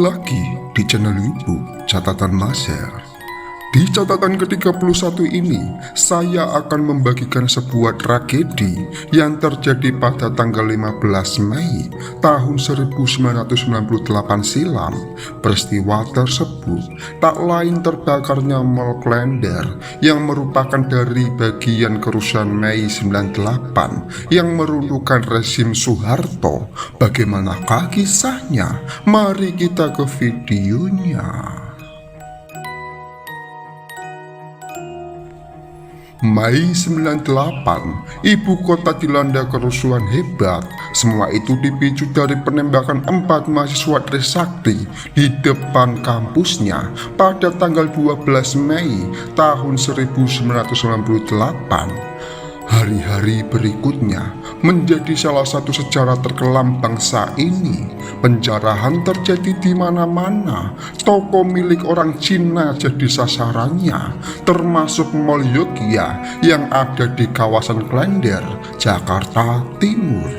lagi di channel YouTube Catatan Maser. Di catatan ke-31 ini, saya akan membagikan sebuah tragedi yang terjadi pada tanggal 15 Mei tahun 1998 silam. Peristiwa tersebut tak lain terbakarnya Mall Klender yang merupakan dari bagian kerusuhan Mei 98 yang meruntuhkan rezim Soeharto. Bagaimanakah kisahnya? Mari kita ke videonya. Mei 98, ibu kota dilanda kerusuhan hebat. Semua itu dipicu dari penembakan 4 mahasiswa Trisakti di depan kampusnya pada tanggal 12 Mei tahun 1998. Hari-hari berikutnya menjadi salah satu sejarah terkelam bangsa ini. Penjarahan terjadi di mana-mana. Toko milik orang Cina jadi sasarannya, termasuk Mall Yogya yang ada di kawasan Klender, Jakarta Timur.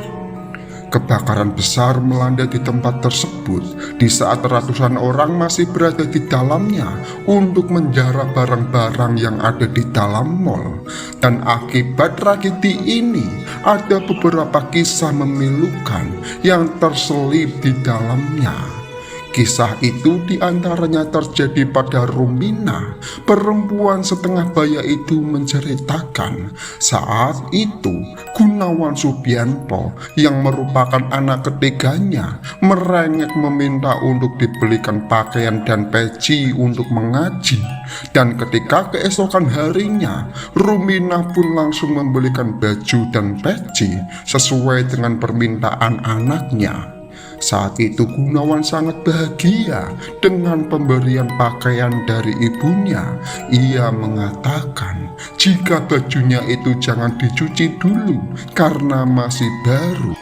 Kebakaran besar melanda di tempat tersebut di saat ratusan orang masih berada di dalamnya untuk menjara barang-barang yang ada di dalam mall. Dan akibat tragedi ini, ada beberapa kisah memilukan yang terselip di dalamnya. Kisah itu diantaranya terjadi pada Rumina. Perempuan setengah baya itu menceritakan saat itu Gunawan Subianto yang merupakan anak ketiganya merengek meminta untuk dibelikan pakaian dan peci untuk mengaji. Dan ketika keesokan harinya, Rumina pun langsung membelikan baju dan peci sesuai dengan permintaan anaknya. Saat itu Gunawan sangat bahagia dengan pemberian pakaian dari ibunya. Ia mengatakan jika bajunya itu jangan dicuci dulu karena masih baru.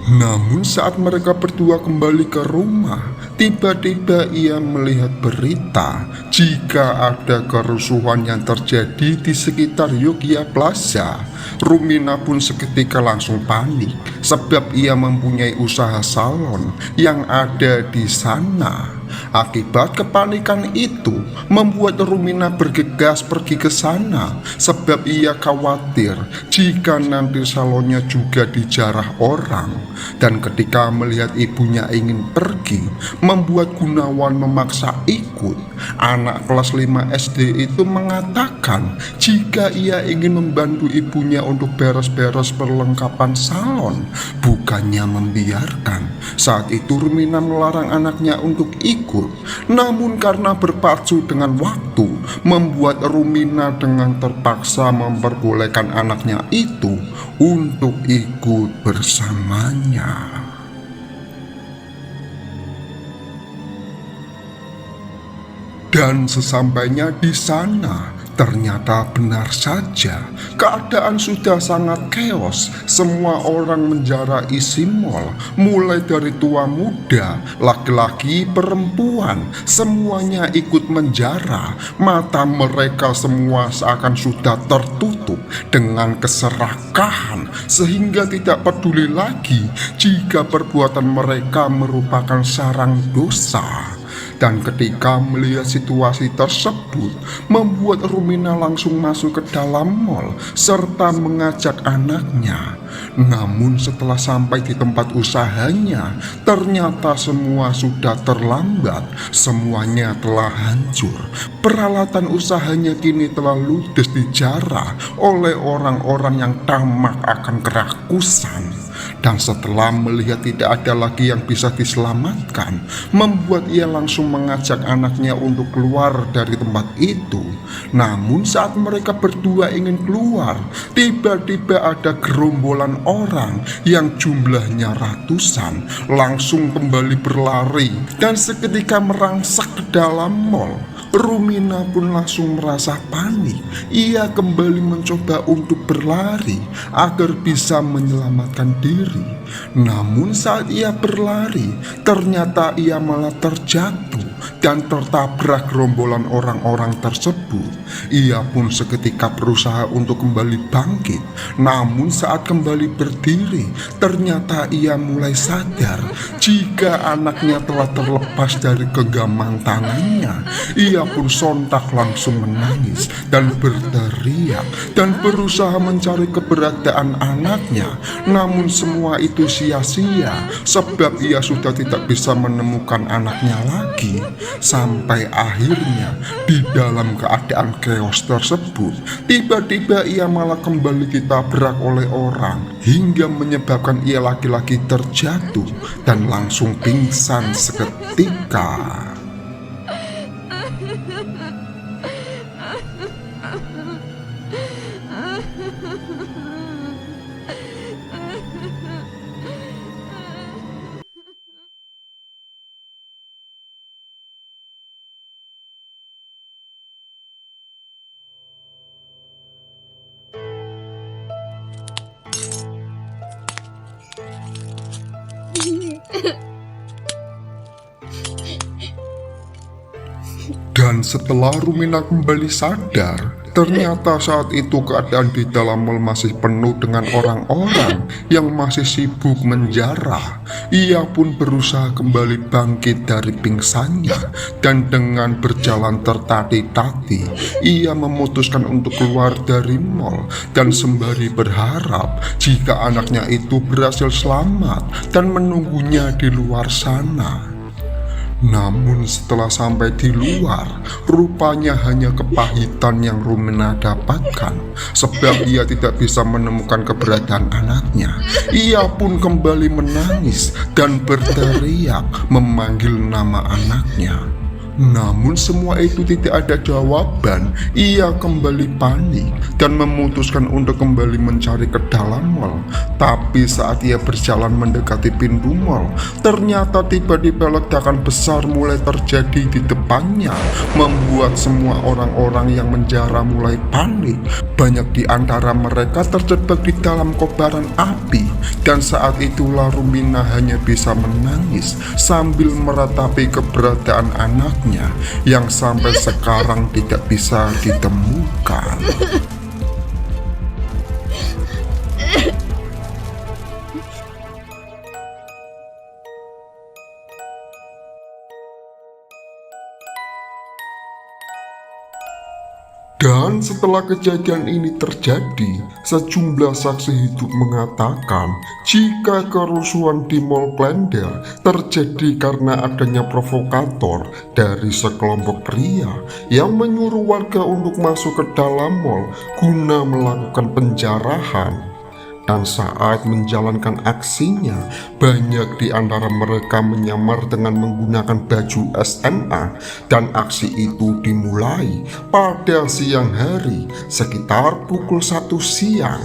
Namun saat mereka berdua kembali ke rumah, tiba-tiba ia melihat berita jika ada kerusuhan yang terjadi di sekitar Yogya Plaza. Rumina pun seketika langsung panik sebab ia mempunyai usaha salon yang ada di sana. Akibat kepanikan itu membuat Rumina bergegas pergi ke sana sebab ia khawatir jika nanti salonnya juga dijarah orang. Dan ketika melihat ibunya ingin pergi, membuat Gunawan memaksa ikut. Anak kelas 5 SD itu mengatakan jika ia ingin membantu ibunya untuk beres-beres perlengkapan salon, bukannya membiarkan. Saat itu Rumina melarang anaknya untuk ikut. Namun karena berpacu dengan waktu, membuat Rumina dengan terpaksa memperbolehkan anaknya itu untuk ikut bersamanya. Dan sesampainya di sana, ternyata benar saja keadaan sudah sangat keos. Semua orang menjara isi mall, mulai dari tua muda, laki-laki, perempuan, semuanya ikut menjara. Mata mereka semua seakan sudah tertutup dengan keserakahan, sehingga tidak peduli lagi jika perbuatan mereka merupakan sarang dosa. Dan ketika melihat situasi tersebut, membuat Rumina langsung masuk ke dalam mall serta mengajak anaknya. Namun setelah sampai di tempat usahanya, ternyata semua sudah terlambat. Semuanya telah hancur. Peralatan usahanya kini telah ludes dijarah oleh orang-orang yang tamak akan kerakusan. Dan setelah melihat tidak ada lagi yang bisa diselamatkan, membuat ia langsung mengajak anaknya untuk keluar dari tempat itu. Namun saat mereka berdua ingin keluar, tiba-tiba ada gerombolan orang yang jumlahnya ratusan langsung kembali berlari dan seketika merangsak ke dalam mall. Rumina pun langsung merasa panik. Ia kembali mencoba untuk berlari agar bisa menyelamatkan diri. Namun saat ia berlari, ternyata ia malah terjatuh dan tertabrak gerombolan orang-orang tersebut. Ia pun seketika berusaha untuk kembali bangkit, namun saat kembali berdiri, ternyata ia mulai sadar jika anaknya telah terlepas dari genggaman tangannya. Ia pun sontak langsung menangis dan berteriak dan berusaha mencari keberadaan anaknya. Namun semua itu sia-sia, sebab ia sudah tidak bisa menemukan anaknya lagi. Sampai akhirnya di dalam keadaan keos tersebut, tiba-tiba ia malah kembali ditabrak oleh orang hingga menyebabkan ia laki-laki terjatuh dan langsung pingsan seketika. Dan setelah Rumina kembali sadar, ternyata saat itu keadaan di dalam mal masih penuh dengan orang-orang yang masih sibuk menjarah. Ia pun berusaha kembali bangkit dari pingsannya, dan dengan berjalan tertati-tati, ia memutuskan untuk keluar dari mal dan sembari berharap jika anaknya itu berhasil selamat dan menunggunya di luar sana. Namun setelah sampai di luar, rupanya hanya kepahitan yang Rumina dapatkan, sebab ia tidak bisa menemukan keberadaan anaknya. Ia pun kembali menangis dan berteriak memanggil nama anaknya. Namun semua itu tidak ada jawaban. Ia kembali panik dan memutuskan untuk kembali mencari ke dalam mal. Tapi saat ia berjalan mendekati pintu mal, ternyata tiba-tiba ledakan besar mulai terjadi di depannya, membuat semua orang-orang yang menjara mulai panik. Banyak di antara mereka terjebak di dalam kobaran api, dan saat itulah Rumina hanya bisa menangis sambil meratapi keberadaan anaknya yang sampai sekarang tidak bisa ditemukan. Dan setelah kejadian ini terjadi, sejumlah saksi hidup mengatakan jika kerusuhan di Mall Klender terjadi karena adanya provokator dari sekelompok pria yang menyuruh warga untuk masuk ke dalam mall guna melakukan penjarahan. Dan saat menjalankan aksinya, banyak di antara mereka menyamar dengan menggunakan baju SMA, dan aksi itu dimulai pada siang hari sekitar pukul 1 siang.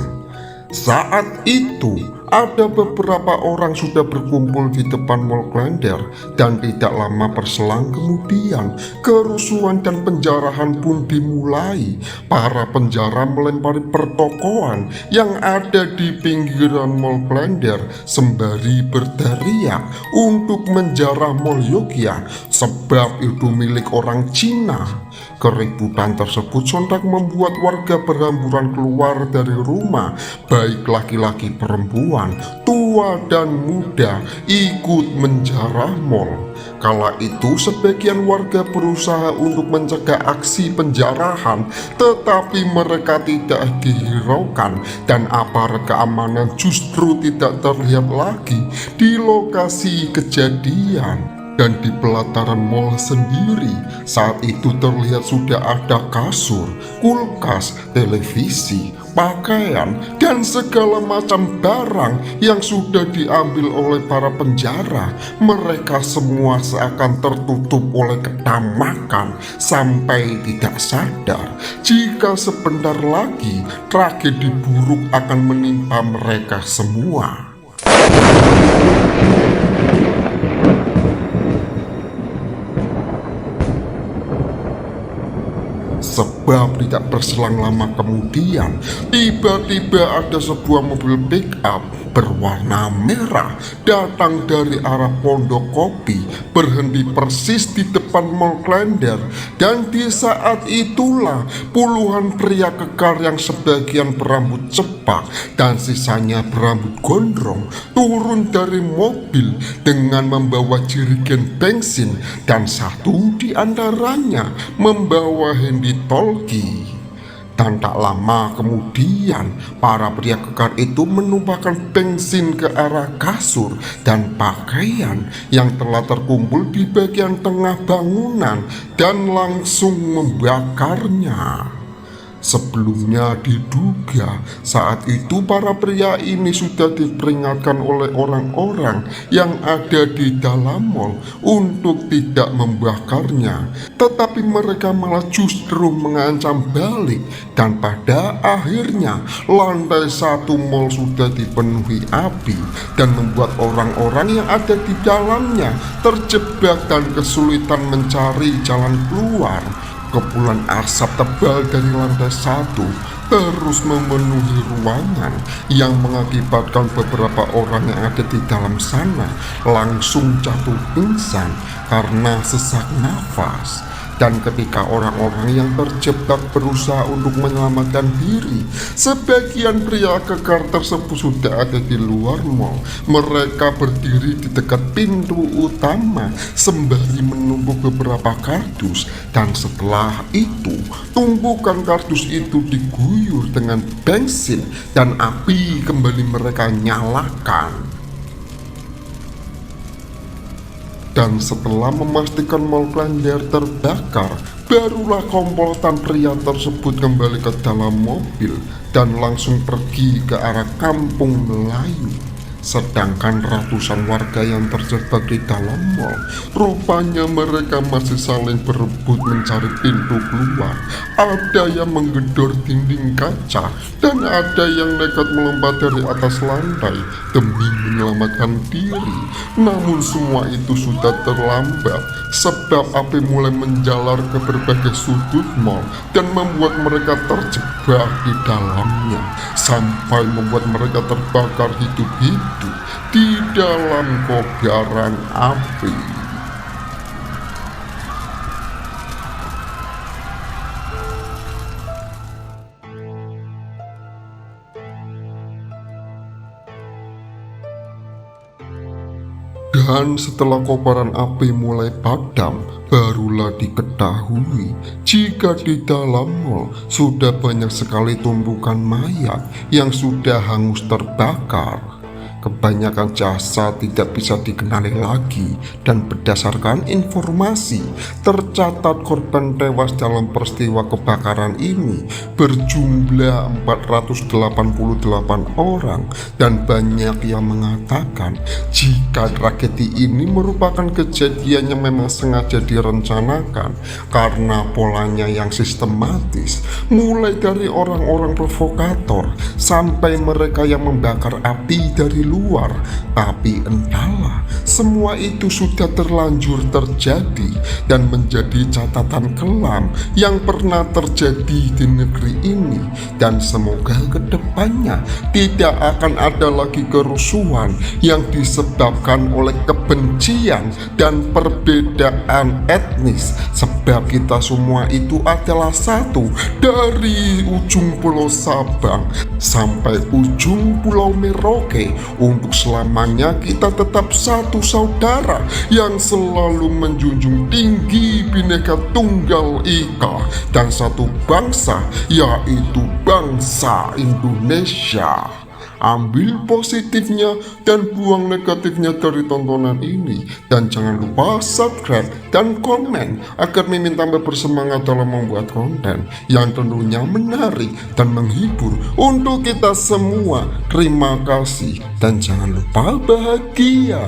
Saat itu, ada beberapa orang sudah berkumpul di depan Mall Klender, dan tidak lama berselang kemudian kerusuhan dan penjarahan pun dimulai. Para penjara melempari pertokoan yang ada di pinggiran Mall Klender sembari berteriak untuk menjarah Mall Yogya sebab itu milik orang Cina. Keributan tersebut sontak membuat warga berhamburan keluar dari rumah, baik laki-laki perempuan, tua dan muda ikut menjarah mall. Kala itu sebagian warga berusaha untuk mencegah aksi penjarahan, tetapi mereka tidak dihiraukan dan aparat keamanan justru tidak terlihat lagi di lokasi kejadian. Dan di pelataran mall sendiri saat itu terlihat sudah ada kasur, kulkas, televisi, pakaian, dan segala macam barang yang sudah diambil oleh para penjara. Mereka semua seakan tertutup oleh ketamakan sampai tidak sadar jika sebentar lagi tragedi buruk akan menimpa mereka semua. Sebab tidak berselang lama kemudian, tiba-tiba ada sebuah mobil pick up berwarna merah datang dari arah Pondok Kopi, berhenti persis di depan Mall Klender. Dan di saat itulah puluhan pria kekar yang sebagian berambut cepak dan sisanya berambut gondrong turun dari mobil dengan membawa jerigen bensin, dan satu di antaranya membawa handy talkie. Dan tak lama kemudian, para pria kekar itu menumpahkan bensin ke arah kasur dan pakaian yang telah terkumpul di bagian tengah bangunan dan langsung membakarnya. Sebelumnya diduga saat itu para pria ini sudah diperingatkan oleh orang-orang yang ada di dalam mall untuk tidak membakarnya, tetapi mereka malah justru mengancam balik, dan pada akhirnya lantai 1 mall sudah dipenuhi api dan membuat orang-orang yang ada di dalamnya terjebak dan kesulitan mencari jalan keluar. Kepulan asap tebal dari lantai 1 terus memenuhi ruangan yang mengakibatkan beberapa orang yang ada di dalam sana langsung jatuh pingsan karena sesak nafas. Dan ketika orang-orang yang terjebak berusaha untuk menyelamatkan diri, sebagian pria kekar tersebut sudah ada di luar mall. Mereka berdiri di dekat pintu utama sembari menumpuk beberapa kardus, dan setelah itu tumpukan kardus itu diguyur dengan bensin dan api kembali mereka nyalakan. Dan setelah memastikan Mall Klender terbakar, barulah komplotan pria tersebut kembali ke dalam mobil dan langsung pergi ke arah kampung Melayu. Sedangkan ratusan warga yang terjebak di dalam mall, rupanya mereka masih saling berebut mencari pintu keluar. Ada yang menggedor dinding kaca, dan ada yang nekat melompat dari atas lantai demi menyelamatkan diri. Namun semua itu sudah terlambat, sebab api mulai menjalar ke berbagai sudut mall dan membuat mereka terjebak di dalamnya, sampai membuat mereka terbakar hidup-hidup di dalam kobaran api. Dan setelah kobaran api mulai padam, barulah diketahui jika di dalam mall sudah banyak sekali tumpukan mayat yang sudah hangus terbakar. Kebanyakan jasad tidak bisa dikenali lagi, dan berdasarkan informasi tercatat korban tewas dalam peristiwa kebakaran ini berjumlah 488 orang, dan banyak yang mengatakan jika tragedi ini merupakan kejadian yang memang sengaja direncanakan karena polanya yang sistematis, mulai dari orang-orang provokator sampai mereka yang membakar api dari luar. Tapi entahlah, semua itu sudah terlanjur terjadi dan menjadi catatan kelam yang pernah terjadi di negeri ini. Dan semoga kedepannya tidak akan ada lagi kerusuhan yang disebabkan oleh kebencian dan perbedaan etnis, sebab kita semua itu adalah satu, dari ujung Pulau Sabang sampai ujung Pulau Merauke. Untuk selamanya kita tetap satu saudara yang selalu menjunjung tinggi Bhinneka Tunggal Ika dan satu bangsa, yaitu bangsa Indonesia. Ambil positifnya dan buang negatifnya dari tontonan ini. Dan jangan lupa subscribe dan komen agar Mimin tambah bersemangat dalam membuat konten yang tentunya menarik dan menghibur untuk kita semua. Terima kasih dan jangan lupa bahagia.